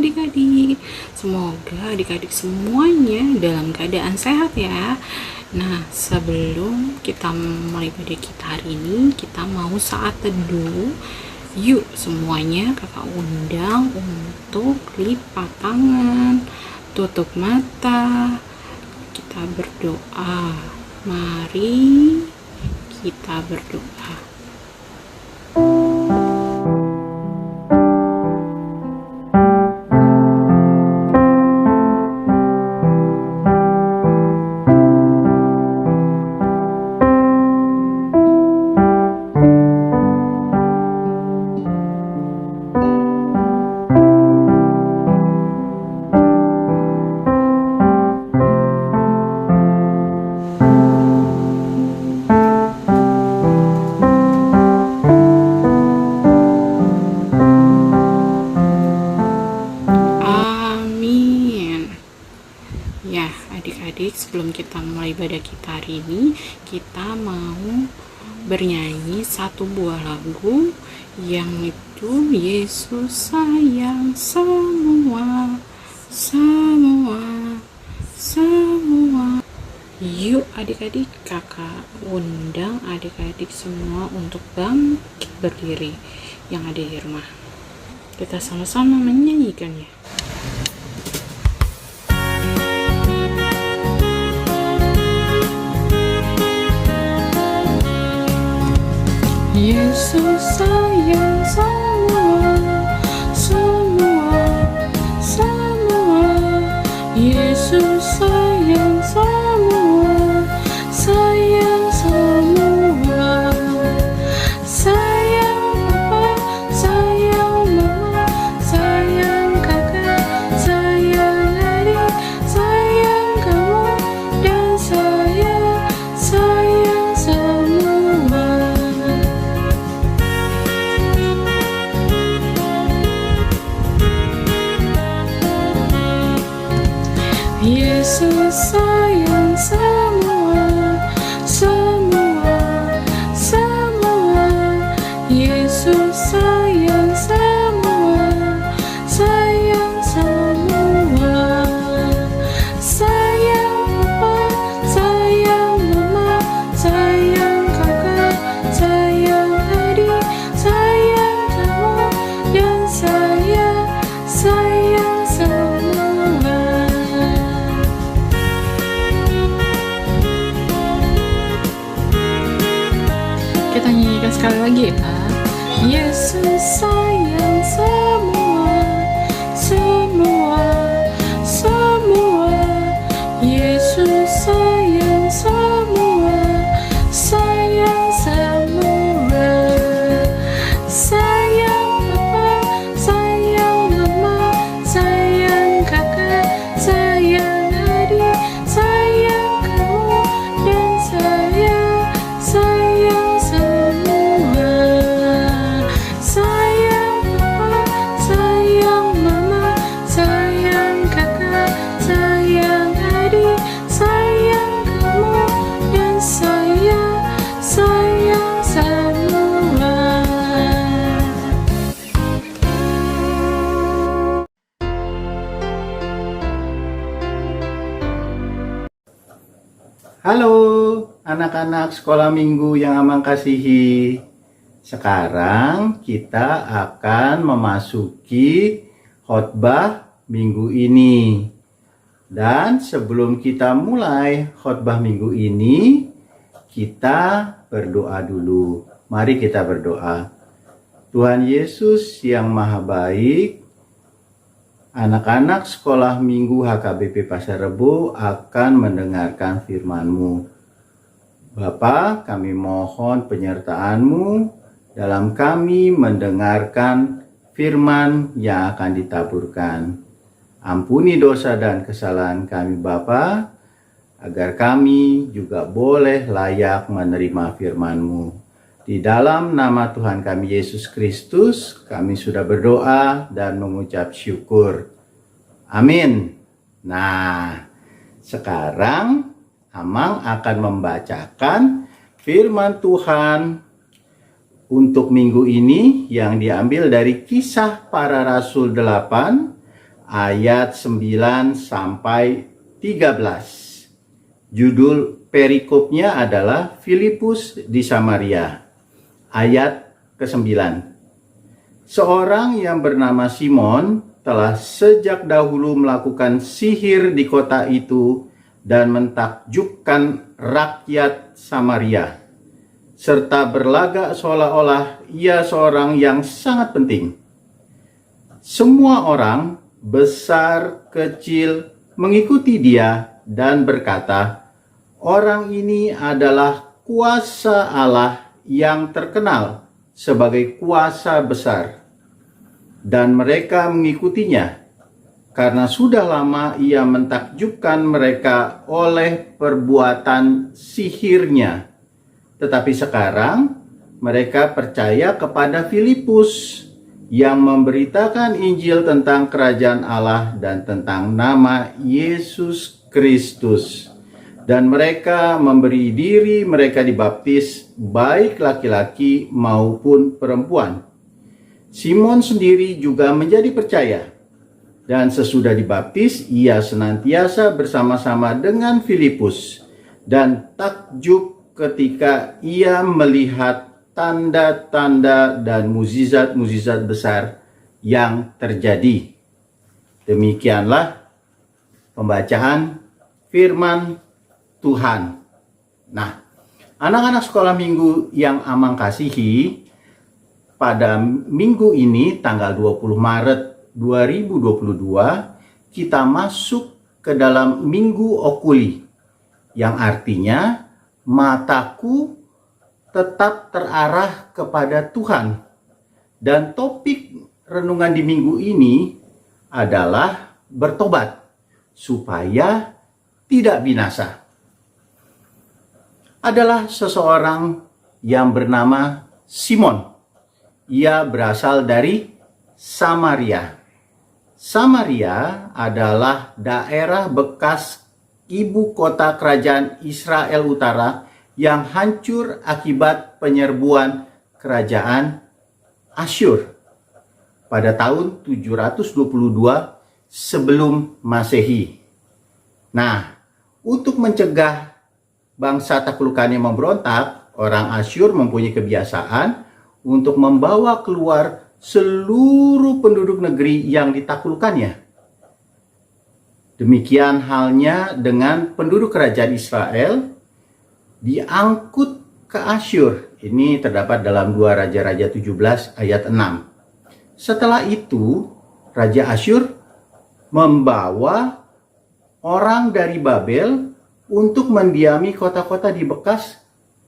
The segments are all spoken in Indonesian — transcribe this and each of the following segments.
adik-adik. Semoga adik-adik semuanya dalam keadaan sehat ya. Nah, sebelum kita mulai pada kita hari ini, kita mau saat teduh. Yuk semuanya kakak undang untuk lipat tangan, tutup mata, kita berdoa. Mari kita berdoa. Amin. Ya, adik-adik, sebelum kita mulai ibadah kita hari ini, kita mau bernyanyi satu buah lagu yang itu Yesus sayang semua, semua, semua. Yuk adik-adik, kakak undang adik-adik semua untuk bangkit berdiri yang ada di rumah. Kita sama-sama menyanyikannya. Yesus sayang semua, semua, semua. Yesus sayang semua, sayang semua. Sayang papa, sayang mama, sayang kakak, sayang adik, sayang kamu dan saya, sayang semua. Yesus sayang semua, semua, semua. Yesus sayang semua, sayang semua. Sayang papa, sayang mama, sayang kakak, sayang adik, sayang kamu dan saya, sayang semua. Kita nyanyikan sekali lagi ya. Yesus sayang semua, semua, semua. Yesus sayang semua, sayang semua. Sayang papa, sayang mama, sayang kakak, sayang adik, sayang kamu dan saya, sayang semua. Sayang papa, sayang mama, sayang kakak, sayang adik, sayang kamu dan saya, sayang semua. Halo anak-anak sekolah minggu yang Amang kasihi. Sekarang kita akan memasuki khotbah minggu ini. Dan sebelum kita mulai khotbah minggu ini, kita berdoa dulu. Mari kita berdoa. Tuhan Yesus yang Maha Baik, anak-anak sekolah minggu HKBP Pasar Rebo akan mendengarkan firman-Mu. Bapa, kami mohon penyertaan-Mu dalam kami mendengarkan firman yang akan ditaburkan. Ampuni dosa dan kesalahan kami Bapa, agar kami juga boleh layak menerima firman-Mu. Di dalam nama Tuhan kami Yesus Kristus, kami sudah berdoa dan mengucap syukur. Amin. Nah, sekarang Amang akan membacakan firman Tuhan untuk minggu ini yang diambil dari Kisah Para Rasul 8 ayat 9 sampai 13. Judul perikopnya adalah Filipus di Samaria. Ayat ke-9. Seorang yang bernama Simon telah sejak dahulu melakukan sihir di kota itu dan mentakjubkan rakyat Samaria, serta berlagak seolah-olah ia seorang yang sangat penting. Semua orang, besar kecil, mengikuti dia dan berkata, "Orang ini adalah kuasa Allah yang terkenal sebagai kuasa besar." Dan mereka mengikutinya karena sudah lama ia mentakjubkan mereka oleh perbuatan sihirnya. Tetapi sekarang mereka percaya kepada Filipus yang memberitakan Injil tentang kerajaan Allah dan tentang nama Yesus Kristus. Dan mereka memberi diri mereka dibaptis, baik laki-laki maupun perempuan. Simon sendiri juga menjadi percaya. Dan sesudah dibaptis, ia senantiasa bersama-sama dengan Filipus dan takjub ketika ia melihat tanda-tanda dan mukjizat-mukjizat besar yang terjadi. Demikianlah pembacaan firman Tuhan. Nah, anak-anak sekolah minggu yang Amang kasihi, pada minggu ini tanggal 20 Maret 2022 kita masuk ke dalam Minggu Okuli, yang artinya mataku tetap terarah kepada Tuhan. Dan topik renungan di minggu ini adalah bertobat supaya tidak binasa. Adalah seseorang yang bernama Simon. Ia berasal dari Samaria. Samaria adalah daerah bekas ibu kota kerajaan Israel Utara yang hancur akibat penyerbuan kerajaan Asyur pada tahun 722 sebelum Masehi. Nah, untuk mencegah bangsa taklukannya memberontak, orang Asyur mempunyai kebiasaan untuk membawa keluar seluruh penduduk negeri yang ditaklukkannya. Demikian halnya dengan penduduk kerajaan Israel diangkut ke Asyur. Ini terdapat dalam 2 Raja-Raja 17 ayat 6. Setelah itu, Raja Asyur membawa orang dari Babel untuk mendiami kota-kota di bekas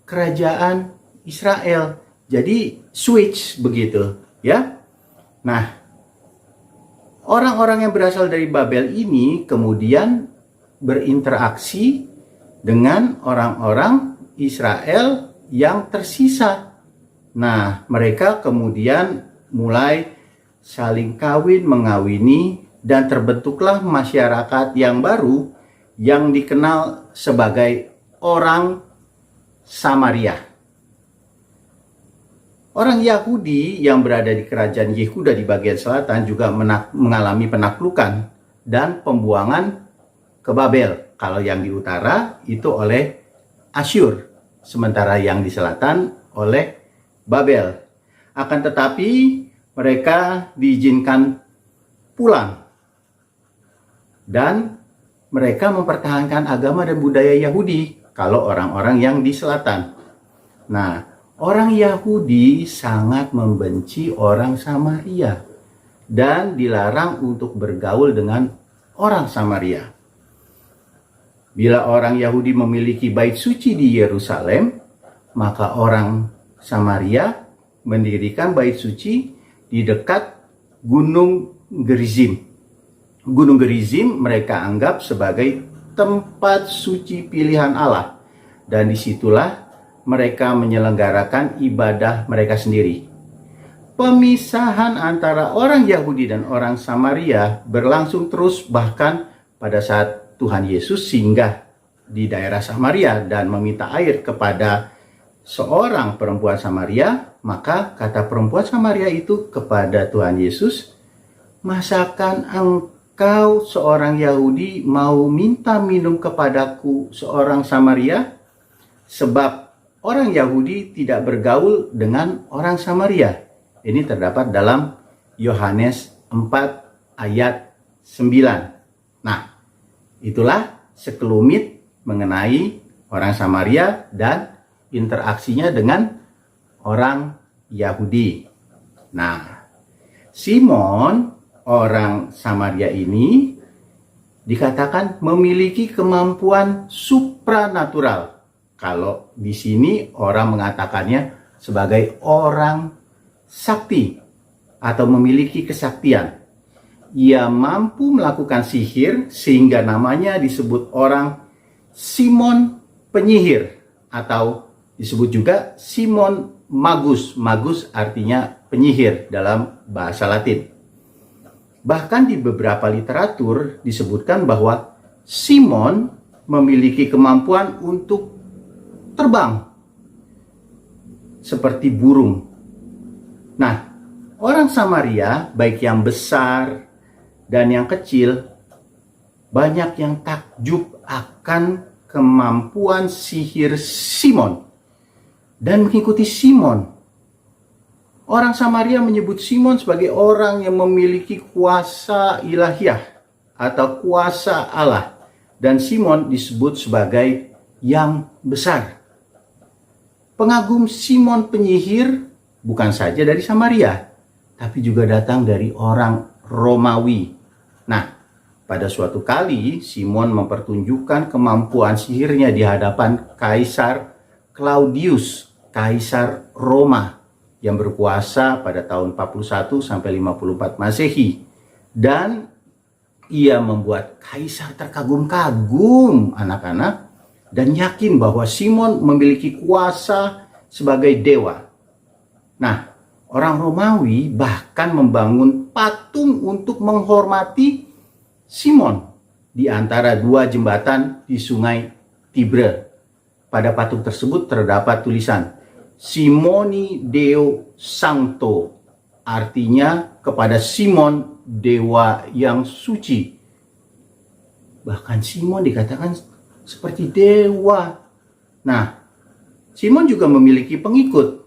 kerajaan Israel. Jadi switch begitu, ya. Nah, orang-orang yang berasal dari Babel ini kemudian berinteraksi dengan orang-orang Israel yang tersisa. Nah, mereka kemudian mulai saling kawin mengawini dan terbentuklah masyarakat yang baru yang dikenal sebagai orang Samaria. Orang Yahudi yang berada di kerajaan Yehuda di bagian selatan juga mengalami penaklukan dan pembuangan ke Babel. Kalau yang di utara itu oleh Asyur, sementara yang di selatan oleh Babel. Akan tetapi mereka diizinkan pulang dan mereka mempertahankan agama dan budaya Yahudi kalau orang-orang yang di selatan. Nah, orang Yahudi sangat membenci orang Samaria dan dilarang untuk bergaul dengan orang Samaria. Bila orang Yahudi memiliki bait suci di Yerusalem, maka orang Samaria mendirikan bait suci di dekat Gunung Gerizim. Gunung Gerizim mereka anggap sebagai tempat suci pilihan Allah, dan disitulah mereka menyelenggarakan ibadah mereka sendiri. Pemisahan antara orang Yahudi dan orang Samaria berlangsung terus bahkan pada saat Tuhan Yesus singgah di daerah Samaria dan meminta air kepada seorang perempuan Samaria, maka kata perempuan Samaria itu kepada Tuhan Yesus, "Masakan kau seorang Yahudi mau minta minum kepadaku seorang Samaria? Sebab orang Yahudi tidak bergaul dengan orang Samaria. Ini terdapat dalam Yohanes 4 ayat 9. Nah, itulah sekelumit mengenai orang Samaria dan interaksinya dengan orang Yahudi. Nah, Simon, orang Samaria ini dikatakan memiliki kemampuan supranatural. Kalau di sini orang mengatakannya sebagai orang sakti atau memiliki kesaktian. Ia mampu melakukan sihir sehingga namanya disebut orang Simon penyihir atau disebut juga Simon Magus. Magus artinya penyihir dalam bahasa Latin. Bahkan di beberapa literatur disebutkan bahwa Simon memiliki kemampuan untuk terbang seperti burung. Nah, orang Samaria, baik yang besar dan yang kecil, banyak yang takjub akan kemampuan sihir Simon dan mengikuti Simon. Orang Samaria menyebut Simon sebagai orang yang memiliki kuasa ilahiyah atau kuasa Allah. Dan Simon disebut sebagai yang besar. Pengagum Simon penyihir bukan saja dari Samaria, tapi juga datang dari orang Romawi. Nah, pada suatu kali Simon mempertunjukkan kemampuan sihirnya di hadapan Kaisar Claudius, Kaisar Roma, yang berkuasa pada tahun 41 sampai 54 Masehi. Dan ia membuat kaisar terkagum-kagum anak-anak dan yakin bahwa Simon memiliki kuasa sebagai dewa. Nah, orang Romawi bahkan membangun patung untuk menghormati Simon di antara dua jembatan di Sungai Tibre. Pada patung tersebut terdapat tulisan Simoni Deo Sancto, artinya kepada Simon dewa yang suci. Bahkan Simon dikatakan seperti dewa. Nah, Simon juga memiliki pengikut,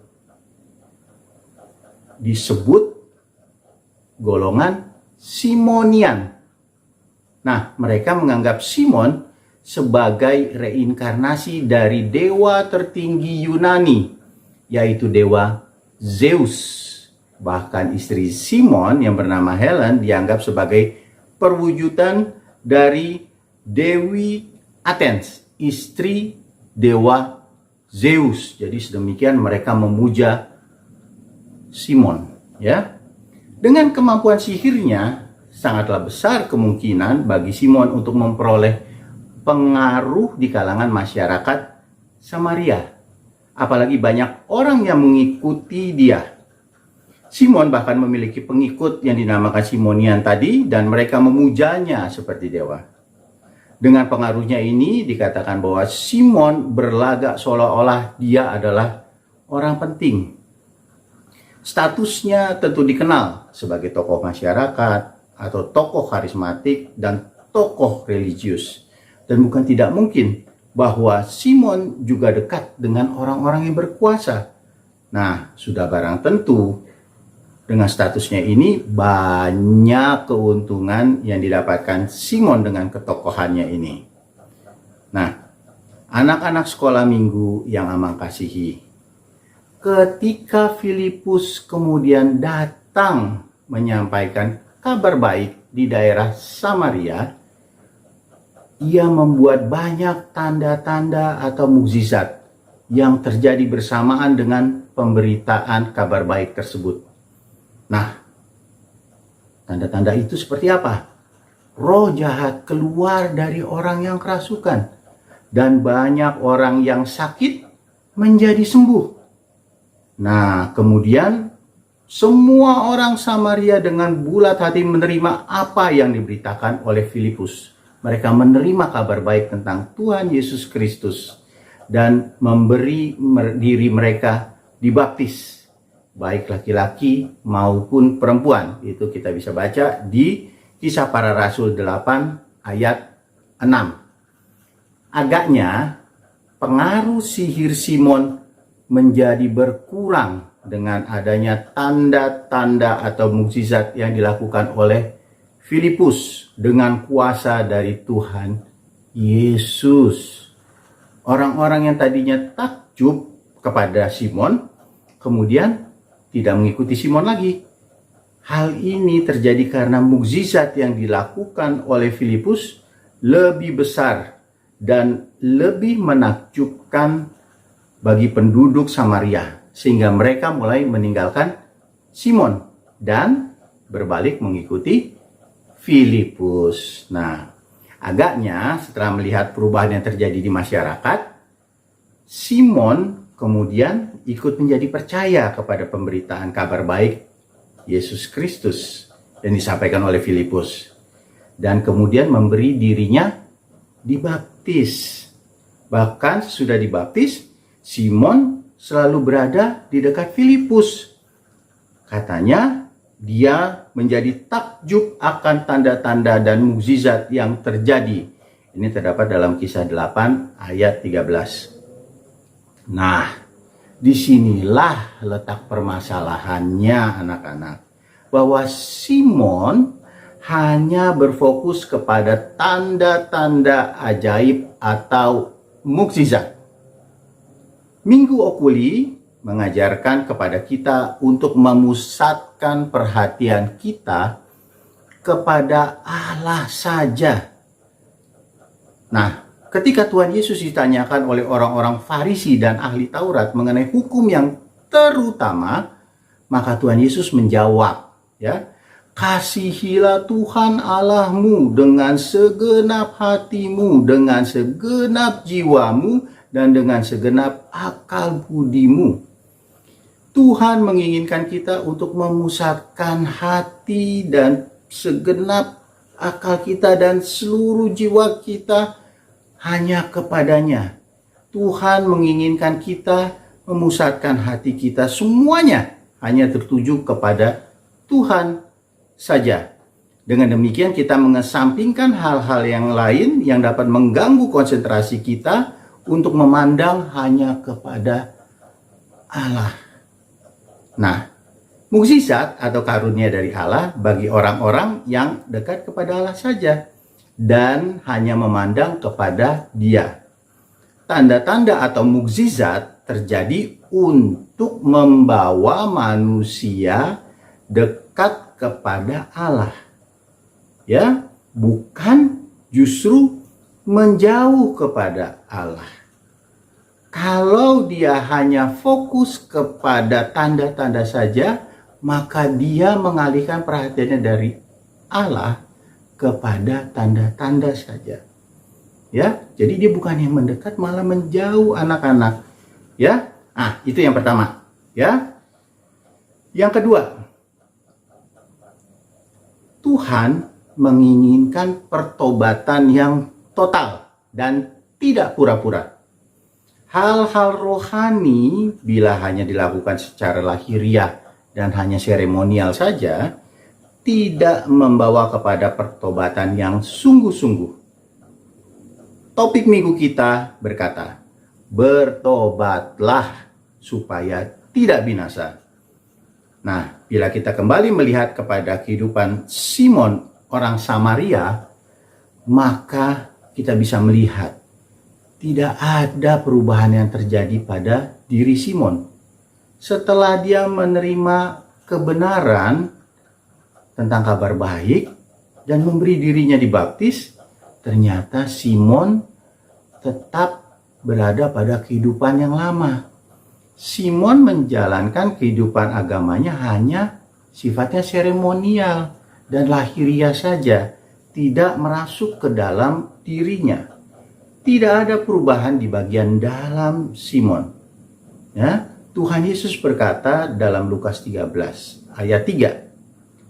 disebut golongan Simonian. Nah, mereka menganggap Simon sebagai reinkarnasi dari dewa tertinggi Yunani, yaitu dewa Zeus. Bahkan istri Simon yang bernama Helen dianggap sebagai perwujudan dari Dewi Athens, istri dewa Zeus. Jadi sedemikian mereka memuja Simon, ya. Dengan kemampuan sihirnya, sangatlah besar kemungkinan bagi Simon untuk memperoleh pengaruh di kalangan masyarakat Samaria. Apalagi banyak orang yang mengikuti dia. Simon bahkan memiliki pengikut yang dinamakan Simonian tadi, dan mereka memujanya seperti dewa. Dengan pengaruhnya ini dikatakan bahwa Simon berlagak seolah-olah dia adalah orang penting. Statusnya tentu dikenal sebagai tokoh masyarakat atau tokoh karismatik dan tokoh religius. Dan bukan tidak mungkin bahwa Simon juga dekat dengan orang-orang yang berkuasa. Nah, sudah barang tentu dengan statusnya ini banyak keuntungan yang didapatkan Simon dengan ketokohannya ini. Nah, anak-anak sekolah minggu yang Amang kasihi, ketika Filipus kemudian datang menyampaikan kabar baik di daerah Samaria, ia membuat banyak tanda-tanda atau mukjizat yang terjadi bersamaan dengan pemberitaan kabar baik tersebut. Nah, tanda-tanda itu seperti apa? Roh jahat keluar dari orang yang kerasukan, dan banyak orang yang sakit menjadi sembuh. Nah, kemudian semua orang Samaria dengan bulat hati menerima apa yang diberitakan oleh Filipus. Mereka menerima kabar baik tentang Tuhan Yesus Kristus dan memberi diri mereka dibaptis, baik laki-laki maupun perempuan. Itu kita bisa baca di Kisah Para Rasul 8 ayat 6. Agaknya pengaruh sihir Simon menjadi berkurang dengan adanya tanda-tanda atau mukjizat yang dilakukan oleh Filipus dengan kuasa dari Tuhan Yesus. Orang-orang yang tadinya takjub kepada Simon, kemudian tidak mengikuti Simon lagi. Hal ini terjadi karena mukjizat yang dilakukan oleh Filipus lebih besar dan lebih menakjubkan bagi penduduk Samaria, sehingga mereka mulai meninggalkan Simon dan berbalik mengikuti Filipus. Nah, agaknya setelah melihat perubahan yang terjadi di masyarakat, Simon kemudian ikut menjadi percaya kepada pemberitaan kabar baik Yesus Kristus yang disampaikan oleh Filipus, dan kemudian memberi dirinya dibaptis. Bahkan sudah dibaptis, Simon selalu berada di dekat Filipus. Katanya dia menjadi takjub akan tanda-tanda dan mukjizat yang terjadi. Ini terdapat dalam Kisah 8 ayat 13. Nah, disinilah letak permasalahannya anak-anak. Bahwa Simon hanya berfokus kepada tanda-tanda ajaib atau mukjizat. Minggu Okuli mengajarkan kepada kita untuk memusatkan perhatian kita kepada Allah saja. Nah, ketika Tuhan Yesus ditanyakan oleh orang-orang Farisi dan ahli Taurat mengenai hukum yang terutama, maka Tuhan Yesus menjawab, ya, kasihilah Tuhan Allahmu dengan segenap hatimu, dengan segenap jiwamu, dan dengan segenap akal budimu. Tuhan menginginkan kita untuk memusatkan hati dan segenap akal kita dan seluruh jiwa kita hanya kepadanya. Tuhan menginginkan kita memusatkan hati kita semuanya hanya tertuju kepada Tuhan saja. Dengan demikian kita mengesampingkan hal-hal yang lain yang dapat mengganggu konsentrasi kita untuk memandang hanya kepada Allah. Nah, mukjizat atau karunia dari Allah bagi orang-orang yang dekat kepada Allah saja dan hanya memandang kepada Dia. Tanda-tanda atau mukjizat terjadi untuk membawa manusia dekat kepada Allah, ya, bukan justru menjauh kepada Allah. Kalau dia hanya fokus kepada tanda-tanda saja, maka dia mengalihkan perhatiannya dari Allah kepada tanda-tanda saja. Ya, jadi dia bukan yang mendekat, malah menjauh anak-anak. Ya, itu yang pertama. Ya, yang kedua, Tuhan menginginkan pertobatan yang total dan tidak pura-pura. Hal-hal rohani bila hanya dilakukan secara lahiriah dan hanya seremonial saja, tidak membawa kepada pertobatan yang sungguh-sungguh. Topik minggu kita berkata, bertobatlah supaya tidak binasa. Nah, bila kita kembali melihat kepada kehidupan Simon, orang Samaria, maka kita bisa melihat tidak ada perubahan yang terjadi pada diri Simon. Setelah dia menerima kebenaran tentang kabar baik dan memberi dirinya dibaptis, ternyata Simon tetap berada pada kehidupan yang lama. Simon menjalankan kehidupan agamanya hanya sifatnya seremonial dan lahiriah saja, tidak merasuk ke dalam dirinya. Tidak ada perubahan di bagian dalam Simon. Ya, Tuhan Yesus berkata dalam Lukas 13 ayat 3,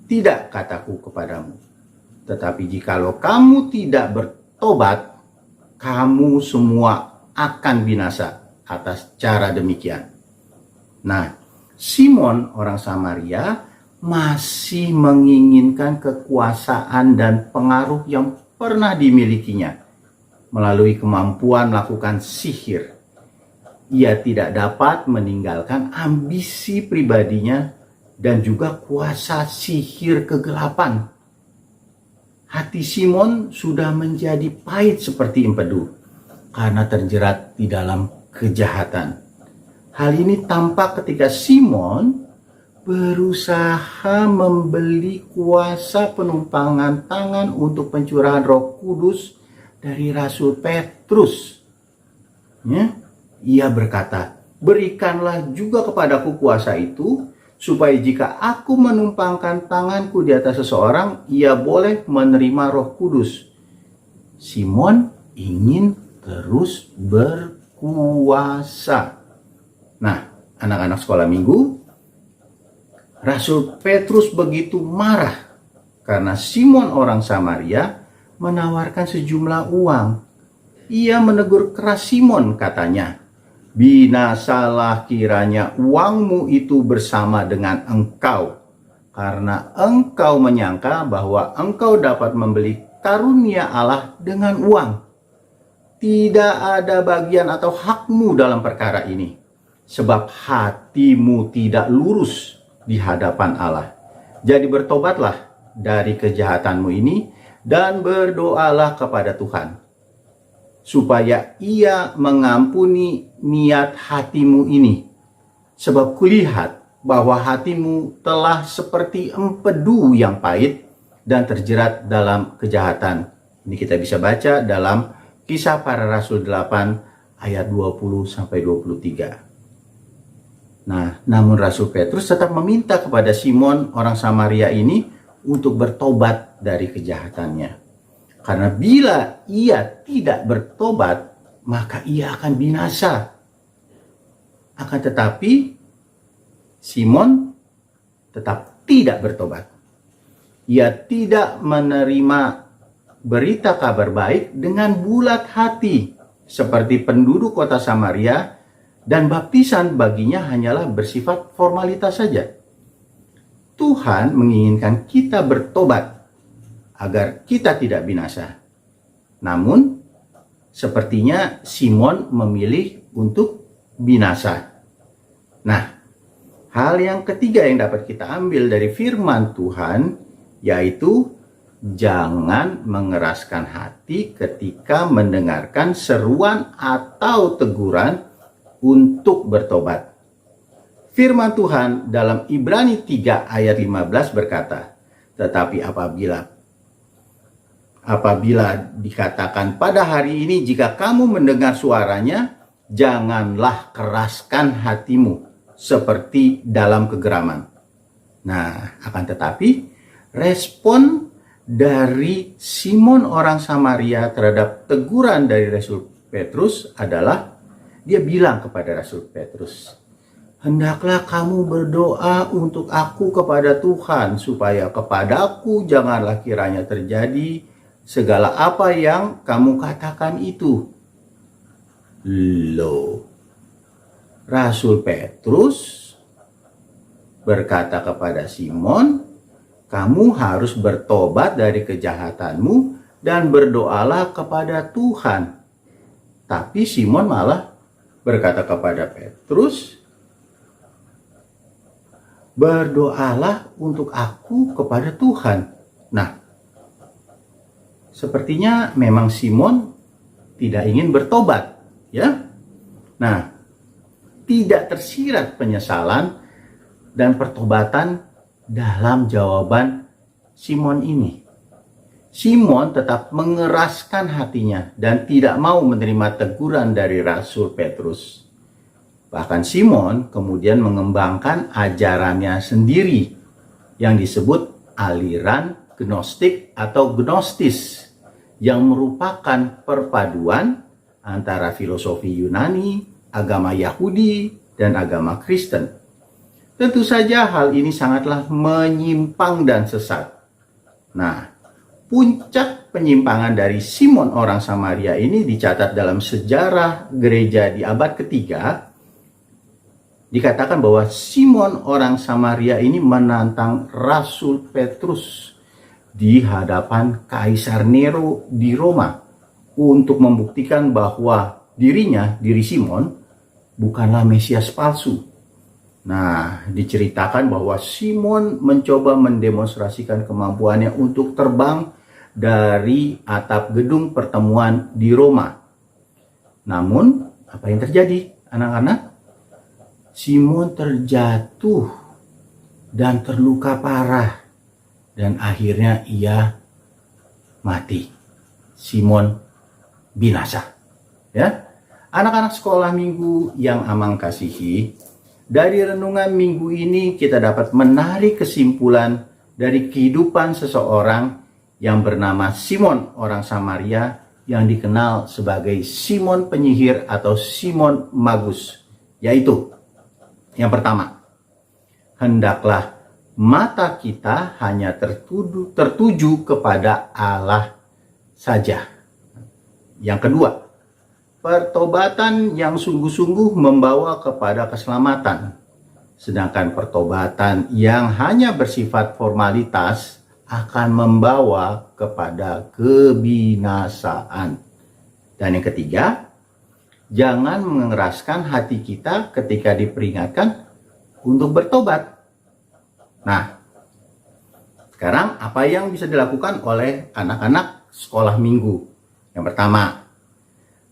"Tidak kataku kepadamu, tetapi jikalau kamu tidak bertobat, kamu semua akan binasa atas cara demikian." Nah, Simon orang Samaria masih menginginkan kekuasaan dan pengaruh yang pernah dimilikinya melalui kemampuan melakukan sihir. Ia tidak dapat meninggalkan ambisi pribadinya dan juga kuasa sihir kegelapan. Hati Simon sudah menjadi pahit seperti empedu karena terjerat di dalam kejahatan. Hal ini tampak ketika Simon berusaha membeli kuasa penumpangan tangan untuk pencurahan Roh Kudus dari Rasul Petrus. Ya, ia berkata, "Berikanlah juga kepadaku kuasa itu, supaya jika aku menumpangkan tanganku di atas seseorang, ia boleh menerima Roh Kudus." Simon ingin terus berkuasa. Nah, anak-anak sekolah minggu, Rasul Petrus begitu marah karena Simon orang Samaria menawarkan sejumlah uang. Ia menegur keras Simon, katanya, "Binasalah kiranya uangmu itu bersama dengan engkau, karena engkau menyangka bahwa engkau dapat membeli karunia Allah dengan uang. Tidak ada bagian atau hakmu dalam perkara ini, sebab hatimu tidak lurus di hadapan Allah. Jadi bertobatlah dari kejahatanmu ini dan berdoalah kepada Tuhan, supaya ia mengampuni niat hatimu ini. Sebab kulihat bahwa hatimu telah seperti empedu yang pahit dan terjerat dalam kejahatan." Ini kita bisa baca dalam Kisah Para Rasul 8 ayat 20-23. Nah, namun Rasul Petrus tetap meminta kepada Simon orang Samaria ini untuk bertobat dari kejahatannya. Karena bila ia tidak bertobat, maka ia akan binasa. Akan tetapi, Simon tetap tidak bertobat. Ia tidak menerima berita kabar baik dengan bulat hati, seperti penduduk kota Samaria, dan baptisan baginya hanyalah bersifat formalitas saja. Tuhan menginginkan kita bertobat agar kita tidak binasa. Namun, sepertinya Simon memilih untuk binasa. Nah, hal yang ketiga yang dapat kita ambil dari firman Tuhan, yaitu jangan mengeraskan hati ketika mendengarkan seruan atau teguran untuk bertobat. Firman Tuhan dalam Ibrani 3 ayat 15 berkata, "Tetapi apabila dikatakan pada hari ini jika kamu mendengar suaranya, janganlah keraskan hatimu seperti dalam kegeraman." Nah, akan tetapi respon dari Simon orang Samaria terhadap teguran dari Rasul Petrus adalah dia bilang kepada Rasul Petrus, "Hendaklah kamu berdoa untuk aku kepada Tuhan, supaya kepadaku janganlah kiranya terjadi segala apa yang kamu katakan itu." Loh, Rasul Petrus berkata kepada Simon, "Kamu harus bertobat dari kejahatanmu dan berdoalah kepada Tuhan." Tapi Simon malah berkata kepada Petrus, "Berdoalah untuk aku kepada Tuhan." Nah, sepertinya memang Simon tidak ingin bertobat, ya. Nah, tidak tersirat penyesalan dan pertobatan dalam jawaban Simon ini. Simon tetap mengeraskan hatinya dan tidak mau menerima teguran dari Rasul Petrus. Bahkan Simon kemudian mengembangkan ajarannya sendiri yang disebut aliran Gnostik atau Gnostis, yang merupakan perpaduan antara filosofi Yunani, agama Yahudi, dan agama Kristen. Tentu saja hal ini sangatlah menyimpang dan sesat. Nah, puncak penyimpangan dari Simon orang Samaria ini dicatat dalam sejarah gereja di abad ketiga dikatakan bahwa Simon orang Samaria ini menantang Rasul Petrus di hadapan Kaisar Nero di Roma untuk membuktikan bahwa diri Simon bukanlah Mesias palsu. Nah, diceritakan bahwa Simon mencoba mendemonstrasikan kemampuannya untuk terbang dari atap gedung pertemuan di Roma. Namun, apa yang terjadi, anak-anak? Simon terjatuh dan terluka parah, dan akhirnya ia mati. Simon binasa. Ya, anak-anak sekolah minggu yang Amang kasihi, dari renungan minggu ini kita dapat menarik kesimpulan dari kehidupan seseorang yang bernama Simon orang Samaria yang dikenal sebagai Simon penyihir atau Simon Magus, yaitu yang pertama, hendaklah mata kita hanya tertuju kepada Allah saja. Yang kedua, pertobatan yang sungguh-sungguh membawa kepada keselamatan. Sedangkan pertobatan yang hanya bersifat formalitas akan membawa kepada kebinasaan. Dan yang ketiga, jangan mengeraskan hati kita ketika diperingatkan untuk bertobat. Nah, sekarang apa yang bisa dilakukan oleh anak-anak sekolah minggu? Yang pertama,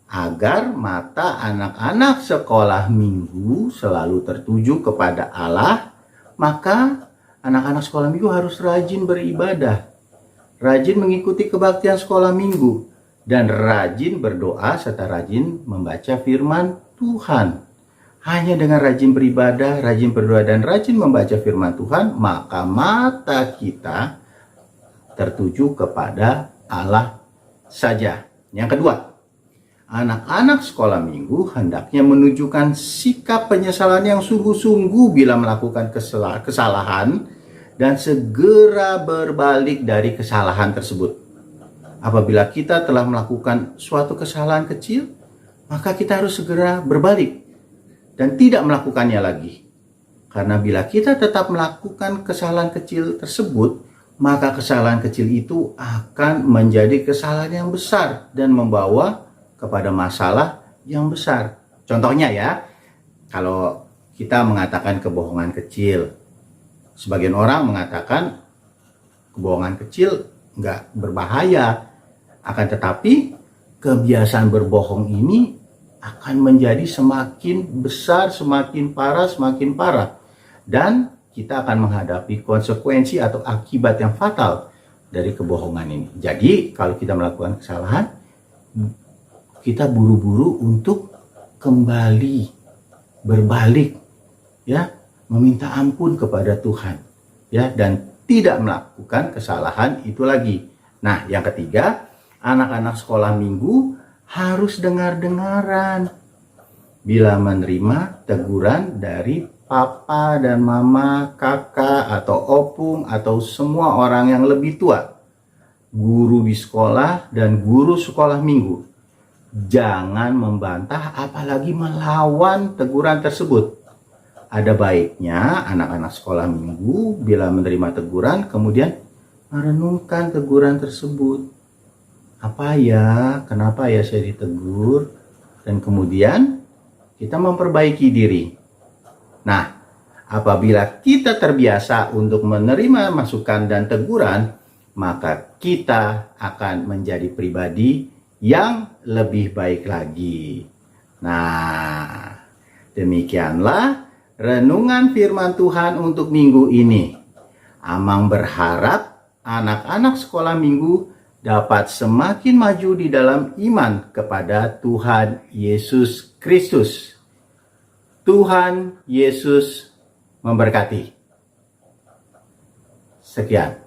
agar mata anak-anak sekolah minggu selalu tertuju kepada Allah, maka anak-anak sekolah minggu harus rajin beribadah, rajin mengikuti kebaktian sekolah minggu, dan rajin berdoa serta rajin membaca firman Tuhan. Hanya dengan rajin beribadah, rajin berdoa, dan rajin membaca firman Tuhan, maka mata kita tertuju kepada Allah saja. Yang kedua, anak-anak sekolah minggu hendaknya menunjukkan sikap penyesalan yang sungguh-sungguh bila melakukan kesalahan dan segera berbalik dari kesalahan tersebut. Apabila kita telah melakukan suatu kesalahan kecil, maka kita harus segera berbalik dan tidak melakukannya lagi. Karena bila kita tetap melakukan kesalahan kecil tersebut, maka kesalahan kecil itu akan menjadi kesalahan yang besar dan membawa kepada masalah yang besar. Contohnya ya, kalau kita mengatakan kebohongan kecil, sebagian orang mengatakan kebohongan kecil nggak berbahaya, akan tetapi kebiasaan berbohong ini akan menjadi semakin besar, semakin parah, dan kita akan menghadapi konsekuensi atau akibat yang fatal dari kebohongan ini. Jadi kalau kita melakukan kesalahan, kita buru-buru untuk kembali, berbalik, ya, meminta ampun kepada Tuhan, ya, dan tidak melakukan kesalahan itu lagi. Nah, yang ketiga, anak-anak sekolah minggu harus dengar-dengaran bila menerima teguran dari papa dan mama, kakak atau opung atau semua orang yang lebih tua, guru di sekolah dan guru sekolah minggu. Jangan membantah apalagi melawan teguran tersebut. Ada baiknya anak-anak sekolah minggu bila menerima teguran kemudian merenungkan teguran tersebut. Apa ya? Kenapa ya saya ditegur? Dan kemudian kita memperbaiki diri. Nah, apabila kita terbiasa untuk menerima masukan dan teguran, maka kita akan menjadi pribadi yang lebih baik lagi. Nah, demikianlah renungan firman Tuhan untuk minggu ini. Amang berharap anak-anak sekolah minggu dapat semakin maju di dalam iman kepada Tuhan Yesus Kristus. Tuhan Yesus memberkati. Sekian.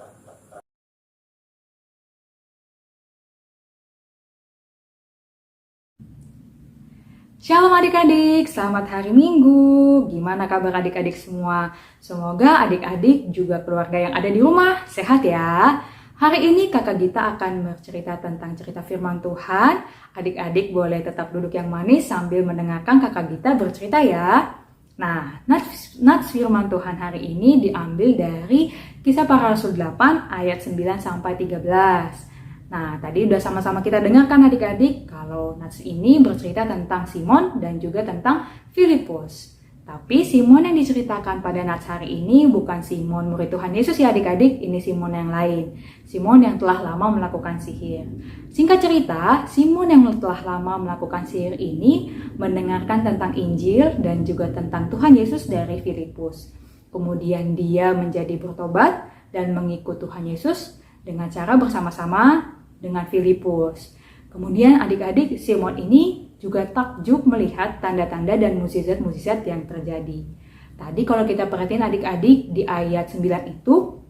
Shalom adik-adik, selamat hari Minggu. Gimana kabar adik-adik semua? Semoga adik-adik juga keluarga yang ada di rumah sehat ya. Hari ini kakak Gita akan bercerita tentang cerita firman Tuhan. Adik-adik boleh tetap duduk yang manis sambil mendengarkan kakak Gita bercerita ya. Nah, nats firman Tuhan hari ini diambil dari Kisah Para Rasul 8 ayat 9 sampai 13. Nah, tadi udah sama-sama kita dengarkan adik-adik kalau nats ini bercerita tentang Simon dan juga tentang Filipus. Tapi Simon yang diceritakan pada nats hari ini bukan Simon murid Tuhan Yesus ya adik-adik, ini Simon yang lain. Simon yang telah lama melakukan sihir. Singkat cerita, Simon yang telah lama melakukan sihir ini mendengarkan tentang Injil dan juga tentang Tuhan Yesus dari Filipus. Kemudian dia menjadi bertobat dan mengikut Tuhan Yesus dengan cara bersama-sama dengan Filipus. Kemudian adik-adik, Simon ini juga takjub melihat tanda-tanda dan mukjizat-mukjizat yang terjadi. Tadi kalau kita perhatiin adik-adik di ayat 9 itu,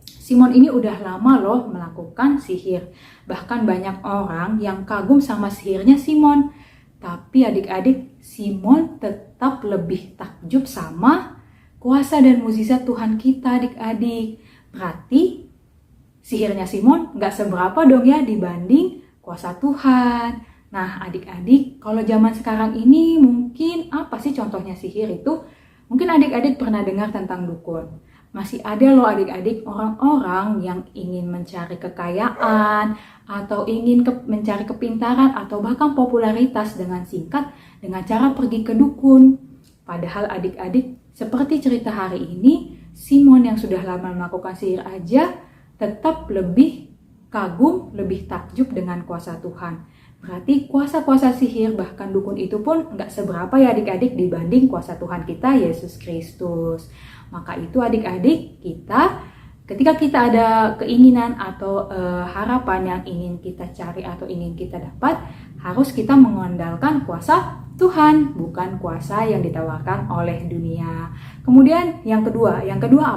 Simon ini udah lama loh melakukan sihir. Bahkan banyak orang yang kagum sama sihirnya Simon. Tapi adik-adik, Simon tetap lebih takjub sama kuasa dan mukjizat Tuhan kita adik-adik. Berarti sihirnya Simon gak seberapa dong ya dibanding kuasa Tuhan. Nah adik-adik, kalau zaman sekarang ini mungkin apa sih contohnya sihir itu? Mungkin adik-adik pernah dengar tentang dukun. Masih ada loh adik-adik orang-orang yang ingin mencari kekayaan atau ingin mencari kepintaran atau bahkan popularitas dengan singkat dengan cara pergi ke dukun. Padahal adik-adik seperti cerita hari ini, Simon yang sudah lama melakukan sihir aja tetap lebih kagum, lebih takjub dengan kuasa Tuhan. Berarti kuasa-kuasa sihir bahkan dukun itu pun nggak seberapa ya adik-adik dibanding kuasa Tuhan kita Yesus Kristus. Maka itu adik-adik kita ketika kita ada keinginan atau harapan yang ingin kita cari atau ingin kita dapat, harus kita mengandalkan kuasa Tuhan, bukan kuasa yang ditawarkan oleh dunia. Kemudian yang kedua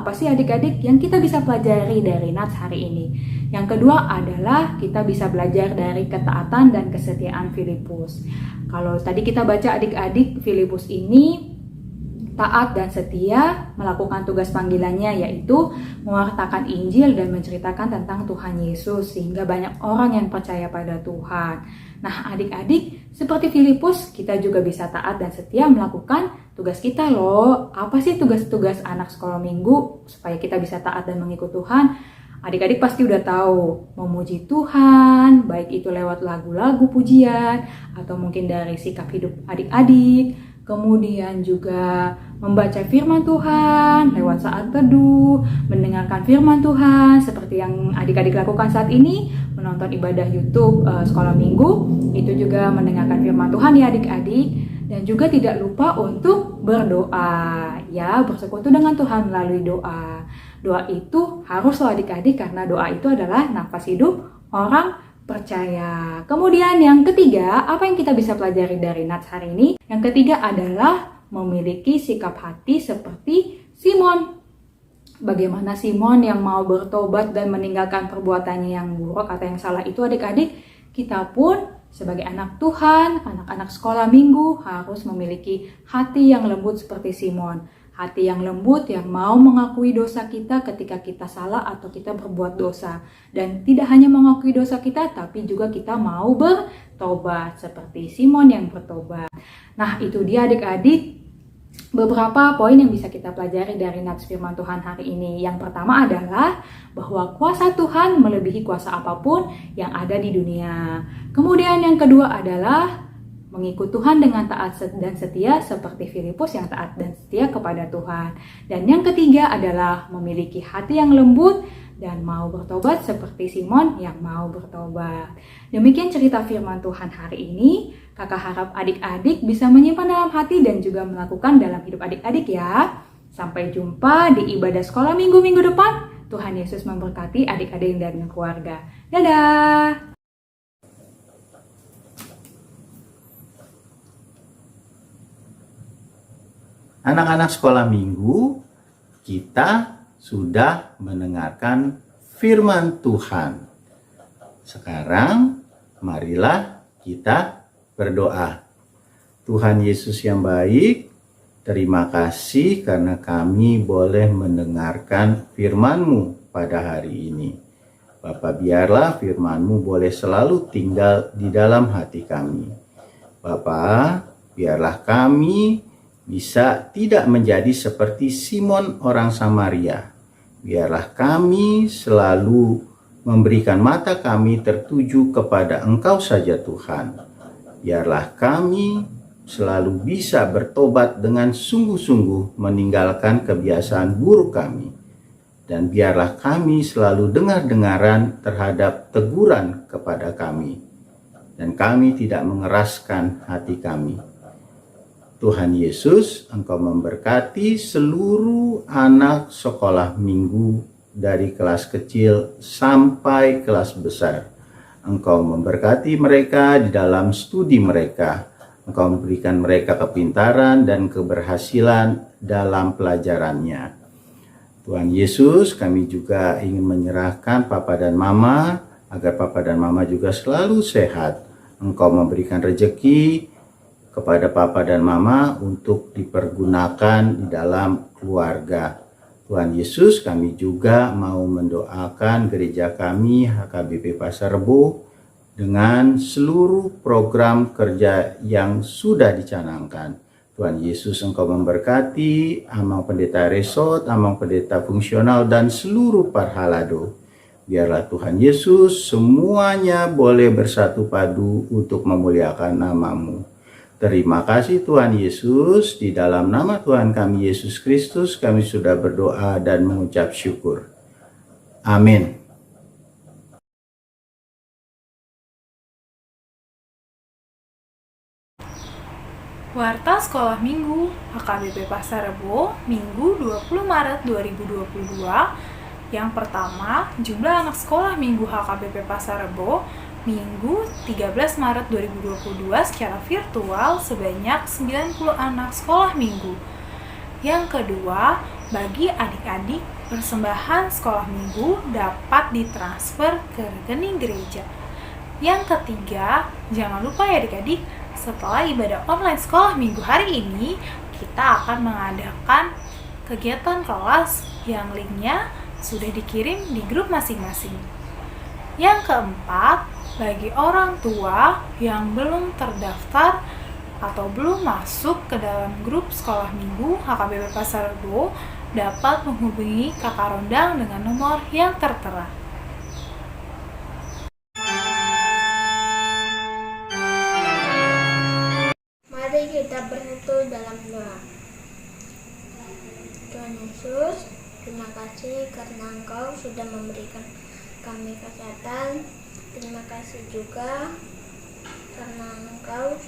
apa sih adik-adik yang kita bisa pelajari dari nats hari ini? Yang kedua adalah kita bisa belajar dari ketaatan dan kesetiaan Filipus. Kalau tadi kita baca adik-adik, Filipus ini taat dan setia melakukan tugas panggilannya, yaitu mewartakan Injil dan menceritakan tentang Tuhan Yesus sehingga banyak orang yang percaya pada Tuhan. Nah adik-adik, seperti Filipus kita juga bisa taat dan setia melakukan tugas kita loh. Apa sih tugas-tugas anak sekolah minggu supaya kita bisa taat dan mengikut Tuhan? Adik-adik pasti udah tahu, memuji Tuhan, baik itu lewat lagu-lagu pujian atau mungkin dari sikap hidup adik-adik. Kemudian juga membaca firman Tuhan lewat saat teduh, mendengarkan firman Tuhan seperti yang adik-adik lakukan saat ini, menonton ibadah YouTube sekolah minggu, itu juga mendengarkan firman Tuhan ya adik-adik. Dan juga tidak lupa untuk berdoa, ya bersekutu dengan Tuhan melalui doa. Doa itu harus loh adik-adik karena doa itu adalah nafas hidup orang percaya. Kemudian yang ketiga, apa yang kita bisa pelajari dari nats hari ini? Yang ketiga adalah memiliki sikap hati seperti Simon. Bagaimana Simon yang mau bertobat dan meninggalkan perbuatannya yang buruk atau yang salah itu adik-adik, kita pun sebagai anak Tuhan, anak-anak sekolah minggu harus memiliki hati yang lembut seperti Simon. Hati yang lembut yang mau mengakui dosa kita ketika kita salah atau kita berbuat dosa. Dan tidak hanya mengakui dosa kita, tapi juga kita mau bertobat seperti Simon yang bertobat. Nah itu dia adik-adik beberapa poin yang bisa kita pelajari dari nats firman Tuhan hari ini. Yang pertama adalah bahwa kuasa Tuhan melebihi kuasa apapun yang ada di dunia. Kemudian yang kedua adalah mengikut Tuhan dengan taat dan setia seperti Filipus yang taat dan setia kepada Tuhan. Dan yang ketiga adalah memiliki hati yang lembut dan mau bertobat seperti Simon yang mau bertobat. Demikian cerita firman Tuhan hari ini. Kakak harap adik-adik bisa menyimpan dalam hati dan juga melakukan dalam hidup adik-adik ya. Sampai jumpa di ibadah sekolah minggu-minggu depan. Tuhan Yesus memberkati adik-adik dan keluarga. Dadah! Anak-anak sekolah minggu, kita sudah mendengarkan firman Tuhan. Sekarang, marilah kita berdoa. Tuhan Yesus yang baik, terima kasih karena kami boleh mendengarkan firman-Mu pada hari ini. Bapa, biarlah firman-Mu boleh selalu tinggal di dalam hati kami. Bapa, biarlah kami bisa tidak menjadi seperti Simon orang Samaria. Biarlah kami selalu memberikan mata kami tertuju kepada Engkau saja Tuhan. Biarlah kami selalu bisa bertobat dengan sungguh-sungguh meninggalkan kebiasaan buruk kami. Dan biarlah kami selalu dengar-dengaran terhadap teguran kepada kami. Dan kami tidak mengeraskan hati kami. Tuhan Yesus, Engkau memberkati seluruh anak sekolah minggu dari kelas kecil sampai kelas besar. Engkau memberkati mereka di dalam studi mereka. Engkau memberikan mereka kepintaran dan keberhasilan dalam pelajarannya. Tuhan Yesus, kami juga ingin menyerahkan Papa dan Mama, agar Papa dan Mama juga selalu sehat. Engkau memberikan rezeki kepada Papa dan Mama untuk dipergunakan di dalam keluarga. Tuhan Yesus, kami juga mau mendoakan gereja kami HKBP Pasar Rebo dengan seluruh program kerja yang sudah dicanangkan. Tuhan Yesus, Engkau memberkati Amang Pendeta Resort, Amang Pendeta Fungsional, dan seluruh parhalado. Biarlah Tuhan Yesus semuanya boleh bersatu padu untuk memuliakan nama-Mu. Terima kasih Tuhan Yesus, di dalam nama Tuhan kami Yesus Kristus kami sudah berdoa dan mengucap syukur. Amin. Warta Sekolah Minggu HKBP Pasar Rebo Minggu 20 Maret 2022. Yang pertama, jumlah anak sekolah Minggu HKBP Pasar Rebo Minggu 13 Maret 2022 secara virtual sebanyak 90 anak sekolah minggu. Yang kedua, bagi adik-adik, persembahan sekolah minggu dapat ditransfer ke rekening gereja. Yang ketiga, jangan lupa ya adik-adik, setelah ibadah online sekolah minggu hari ini, kita akan mengadakan kegiatan kelas yang linknya sudah dikirim di grup masing-masing. Yang keempat, bagi orang tua yang belum terdaftar atau belum masuk ke dalam grup sekolah minggu HKBP Pasar Rebo dapat menghubungi Kakak Rondang dengan nomor yang tertera. Mari kita bersatu dalam doa. Tuhan Yesus, terima kasih karena Engkau sudah memberikan kami kesehatan. Terima kasih juga karena Engkau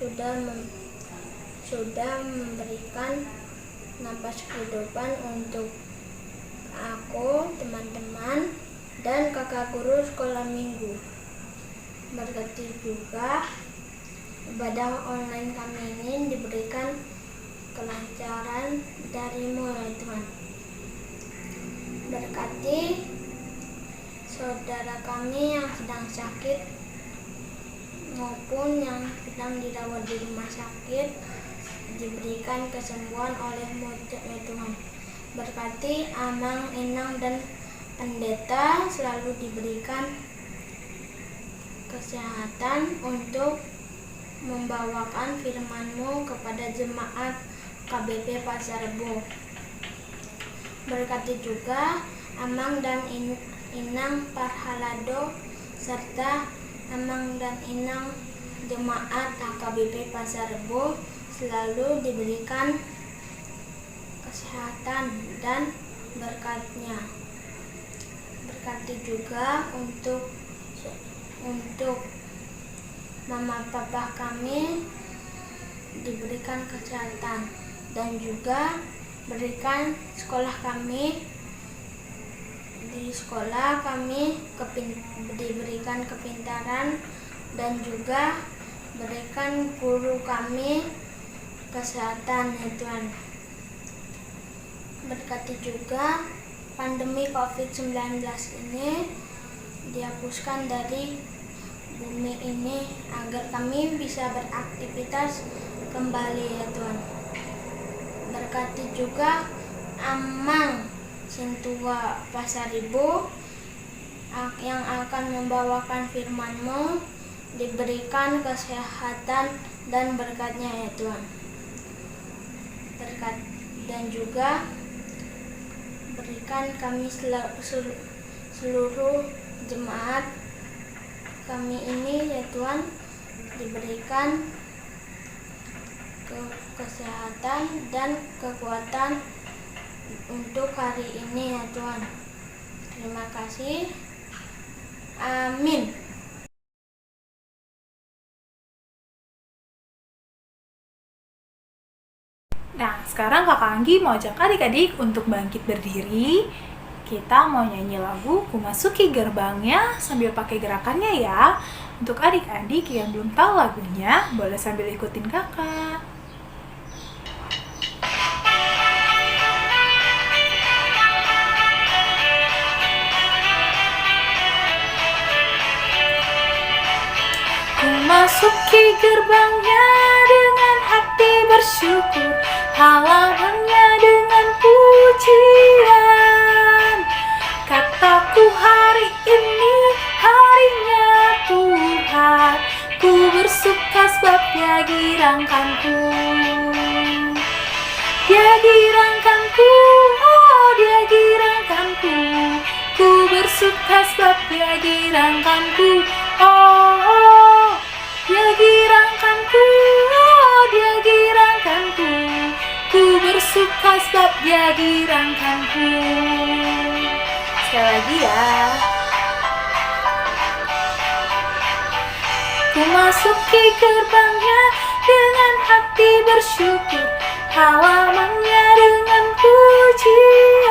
sudah memberikan napas kehidupan untuk aku, teman-teman, dan kakak guru sekolah minggu. Berkati juga ibadah online kami ini diberikan kelancaran dari-Mu ya Tuhan. Berkati saudara kami yang sedang sakit maupun yang sedang dirawat di rumah sakit, diberikan kesembuhan oleh-Mu ya Tuhan. Berkati Amang, Inang, dan pendeta selalu diberikan kesehatan untuk membawakan firman-Mu kepada jemaat KBP Pasar Rebo. Berkati juga Amang dan Inang Parhalado serta Amang dan Inang jemaat HKBP Pasar Rebo selalu diberikan kesehatan dan berkat-Nya. Berkati juga untuk mama papa kami diberikan kesehatan, dan juga berikan sekolah kami, di sekolah kami diberikan kepintaran, dan juga berikan guru kami kesehatan ya Tuhan. Berkati juga pandemi COVID-19 ini dihapuskan dari bumi ini agar kami bisa beraktivitas kembali ya Tuhan. Berkati juga Amang Sintua Pasar Rebo yang akan membawakan firman-Mu, diberikan kesehatan dan berkat-Nya ya Tuhan. dan juga berikan kami seluruh jemaat kami ini ya Tuhan, diberikan kesehatan dan kekuatan untuk hari ini ya Tuhan. Terima kasih. Amin. Nah, sekarang Kakak Anggi mau ajak adik-adik untuk bangkit berdiri. Kita mau nyanyi lagu Ku Masuki Gerbangnya sambil pakai gerakannya ya. Untuk adik-adik yang belum tahu lagunya, boleh sambil ikutin kakak. Ku masuki gerbangnya dengan hati bersyukur, halamannya dengan pujian. Kataku hari ini harinya Tuhan, ku bersuka sebab Dia girangkanku. Dia girangkanku, oh Dia girangkanku, ku bersuka sebab Dia girangkanku. Oh, Dia girangkanku, oh Dia girangkanku, ku bersuka sebab Dia girangkanku. Sekali lagi ya. Ku masuki gerbangnya dengan hati bersyukur, halamannya dengan pujian.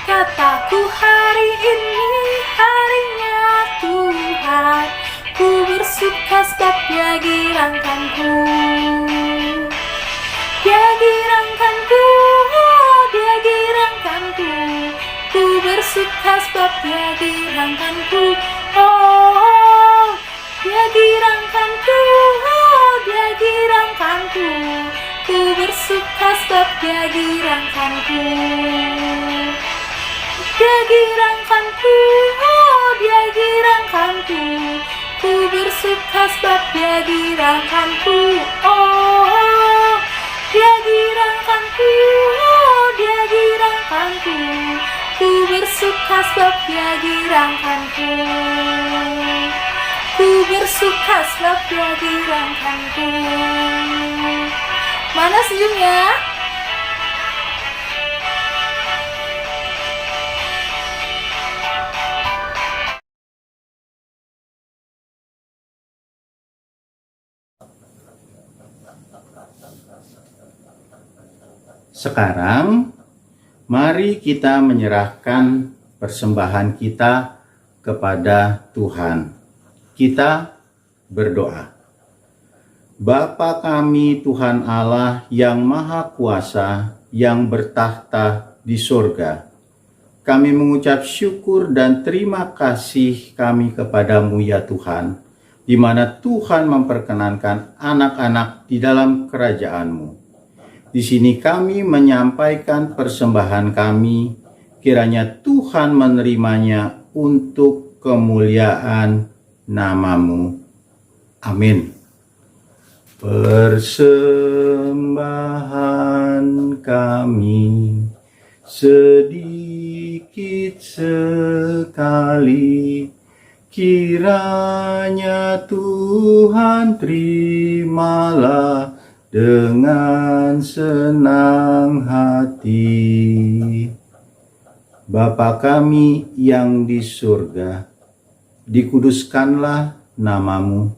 Kataku hari ini harinya Tuhan, ku bersuka sebab Dia girangkanku. Dia girangkanku, oh Dia girangkanku, ku bersuka sebab Dia girangkanku. Oh, Dia girangkanku, oh Dia girangkanku, ku bersuka sebab Dia girangkanku. Dia girangkanku, oh Dia girangkanku, ku bersuka sebab Dia girangkanku. Oh, Dia girangkanku, oh Dia girangkanku, ku bersuka sebab Dia girangkanku. Ku bersuka sebab Dia girangkanku. Mana senyumnya? Sekarang, mari kita menyerahkan persembahan kita kepada Tuhan. Kita berdoa. Bapa kami Tuhan Allah yang Maha Kuasa, yang bertahta di surga, kami mengucap syukur dan terima kasih kami kepadamu ya Tuhan, di mana Tuhan memperkenankan anak-anak di dalam kerajaan-Mu. Di sini kami menyampaikan persembahan kami, kiranya Tuhan menerimanya untuk kemuliaan nama-Mu. Amin. Persembahan kami sedikit sekali, kiranya Tuhan terimalah dengan senang hati. Bapa kami yang di surga, dikuduskanlah nama-Mu,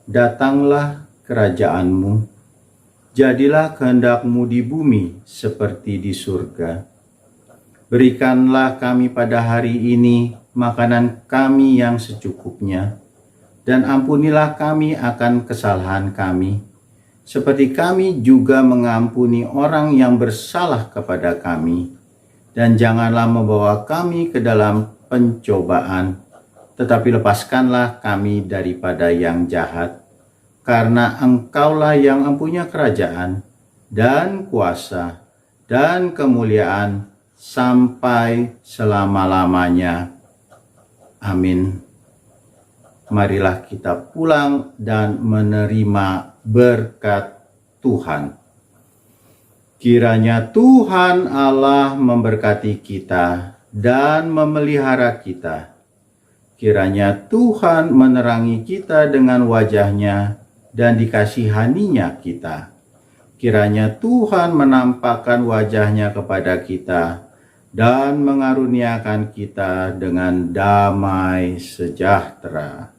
datanglah kerajaan-Mu, jadilah kehendak-Mu di bumi seperti di surga. Berikanlah kami pada hari ini makanan kami yang secukupnya, dan ampunilah kami akan kesalahan kami, seperti kami juga mengampuni orang yang bersalah kepada kami. Dan janganlah membawa kami ke dalam pencobaan, tetapi lepaskanlah kami daripada yang jahat. Karena Engkaulah yang mempunyai kerajaan, dan kuasa, dan kemuliaan, sampai selama-lamanya. Amin. Marilah kita pulang dan menerima berkat Tuhan. Kiranya Tuhan Allah memberkati kita dan memelihara kita. Kiranya Tuhan menerangi kita dengan wajah-Nya dan dikasihaninya kita. Kiranya Tuhan menampakkan wajah-Nya kepada kita dan mengaruniakan kita dengan damai sejahtera.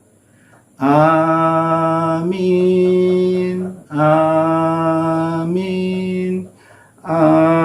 Amin. Amin. Amin.